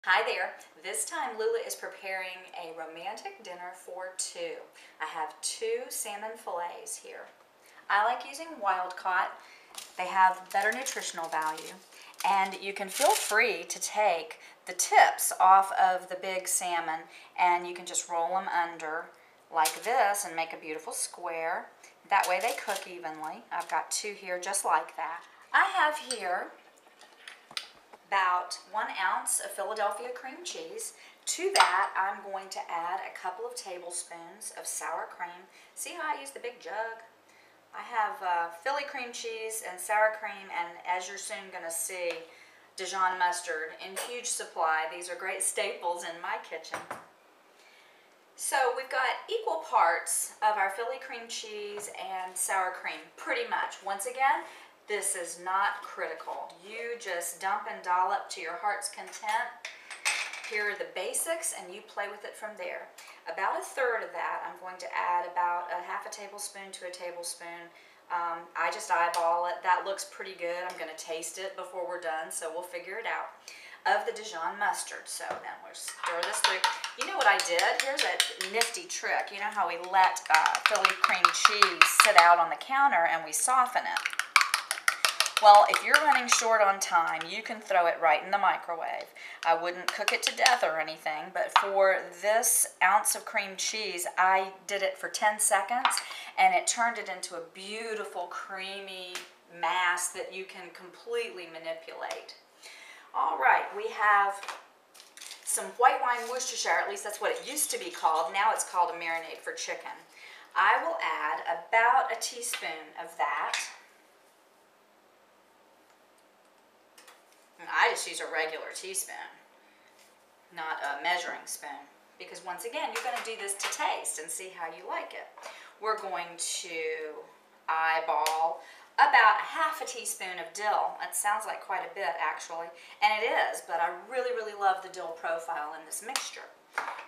Hi there. This time Lula is preparing a romantic dinner for two. I have two salmon fillets here. I like using wild caught. They have better nutritional value, and you can feel free to take the tips off of the big salmon and you can just roll them under like this and make a beautiful square. That way they cook evenly. I've got two here just like that. I have here about 1 ounce of Philadelphia cream cheese. To that, I'm going to add a couple of tablespoons of sour cream. See how I use the big jug? I have Philly cream cheese and sour cream, and as you're soon going to see, Dijon mustard in huge supply. These are great staples in my kitchen. So we've got equal parts of our Philly cream cheese and sour cream, pretty much. Once again, this is not critical. You just dump and dollop to your heart's content. Here are the basics, and you play with it from there. About a third of that, I'm going to add about a half a tablespoon to a tablespoon. I just eyeball it. That looks pretty good. I'm going to taste it before we're done, so we'll figure it out. Of the Dijon mustard. So then we'll stir this through. You know what I did? Here's a nifty trick. You know how we let Philly cream cheese sit out on the counter and we soften it? Well, if you're running short on time, you can throw it right in the microwave. I wouldn't cook it to death or anything, but for this ounce of cream cheese, I did it for 10 seconds, and it turned it into a beautiful, creamy mass that you can completely manipulate. All right, we have some white wine Worcestershire, at least that's what it used to be called. Now it's called a marinade for chicken. I will add about a teaspoon of that. And I just use a regular teaspoon, not a measuring spoon, because once again, you're going to do this to taste and see how you like it. We're going to eyeball about half a teaspoon of dill. That sounds like quite a bit, actually, and it is, but I really, really love the dill profile in this mixture.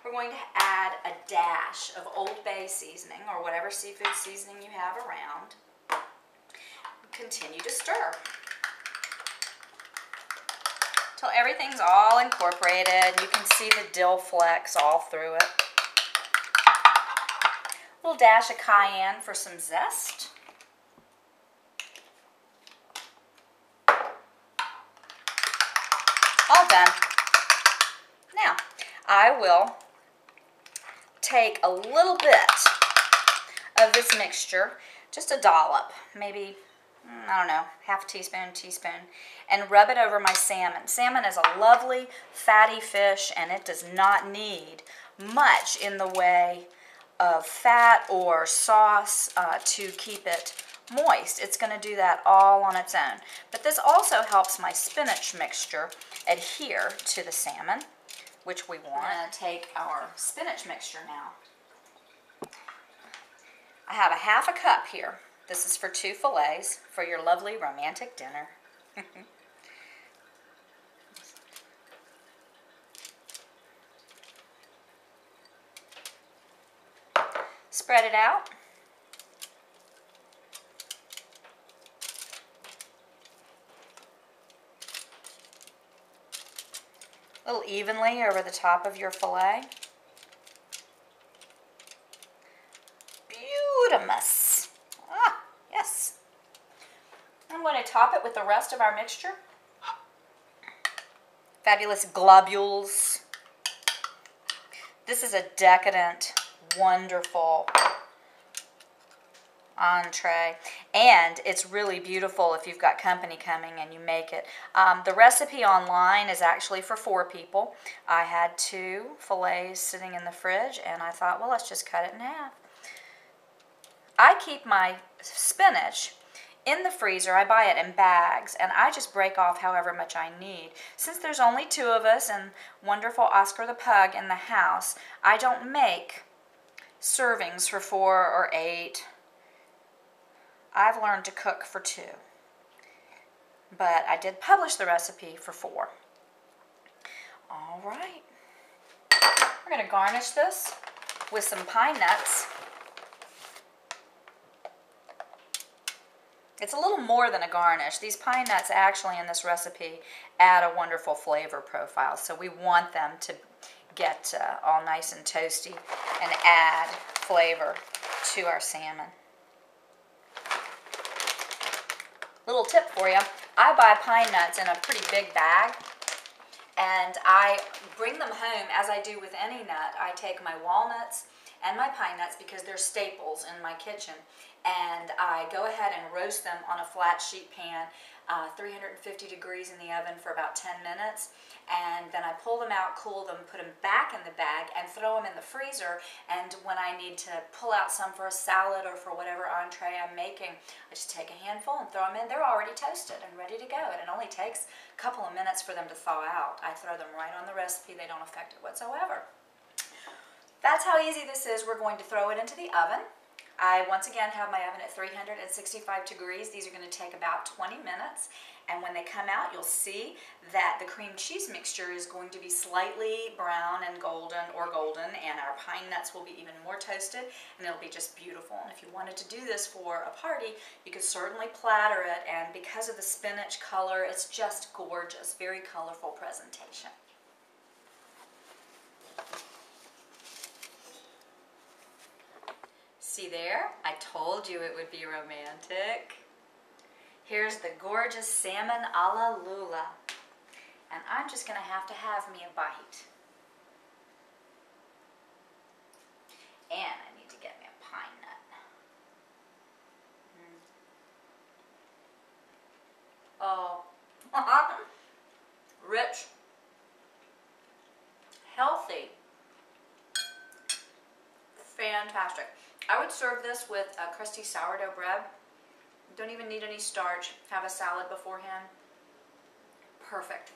We're going to add a dash of Old Bay seasoning, or whatever seafood seasoning you have around. Continue to stir till everything's all incorporated. You can see the dill flecks all through it. A little dash of cayenne for some zest. All done. Now, I will take a little bit of this mixture, just a dollop, maybe, I don't know, half a teaspoon, and rub it over my salmon. Salmon is a lovely, fatty fish, and it does not need much in the way of fat or sauce to keep it moist. It's going to do that all on its own. But this also helps my spinach mixture adhere to the salmon, which we want. We're going to take our spinach mixture now. I have a half a cup here. This is for two fillets for your lovely romantic dinner. Spread it out. A little evenly over the top of your fillet. Beautimous. Ah, yes. I'm going to top it with the rest of our mixture. Fabulous globules. This is a decadent, wonderful entree, and it's really beautiful if you've got company coming and you make it. The recipe online is actually for 4 people. I had 2 fillets sitting in the fridge, and I thought, well, let's just cut it in half. I keep my spinach in the freezer. I buy it in bags, and I just break off however much I need. Since there's only 2 of us and wonderful Oscar the Pug in the house, I don't make servings for 4 or 8. I've learned to cook for 2, but I did publish the recipe for 4. All right, we're going to garnish this with some pine nuts. It's a little more than a garnish. These pine nuts actually in this recipe add a wonderful flavor profile, so we want them to get all nice and toasty and add flavor to our salmon. Little tip for you, I buy pine nuts in a pretty big bag, and I bring them home as I do with any nut. I take my walnuts and my pine nuts because they're staples in my kitchen, and I go ahead and roast them on a flat sheet pan, 350 degrees in the oven for about 10 minutes, and then I pull them out, cool them, put them back in the bag, and throw them in the freezer. And when I need to pull out some for a salad or for whatever entree I'm making, I just take a handful and throw them in. They're already toasted and ready to go, and it only takes a couple of minutes for them to thaw out. I throw them right on the recipe. They don't affect it whatsoever. That's how easy this is. We're going to throw it into the oven. I once again have my oven at 365 degrees. These are going to take about 20 minutes. And when they come out, you'll see that the cream cheese mixture is going to be slightly brown and golden, and our pine nuts will be even more toasted, and it'll be just beautiful. And if you wanted to do this for a party, you could certainly platter it, and because of the spinach color, it's just gorgeous. Very colorful presentation. See there? I told you it would be romantic. Here's the gorgeous salmon a la Lula. And I'm just going to have me a bite. And I need to get me a pine nut. Oh, rich, healthy, fantastic. I would serve this with a crusty sourdough bread. Don't even need any starch. Have a salad beforehand. Perfect.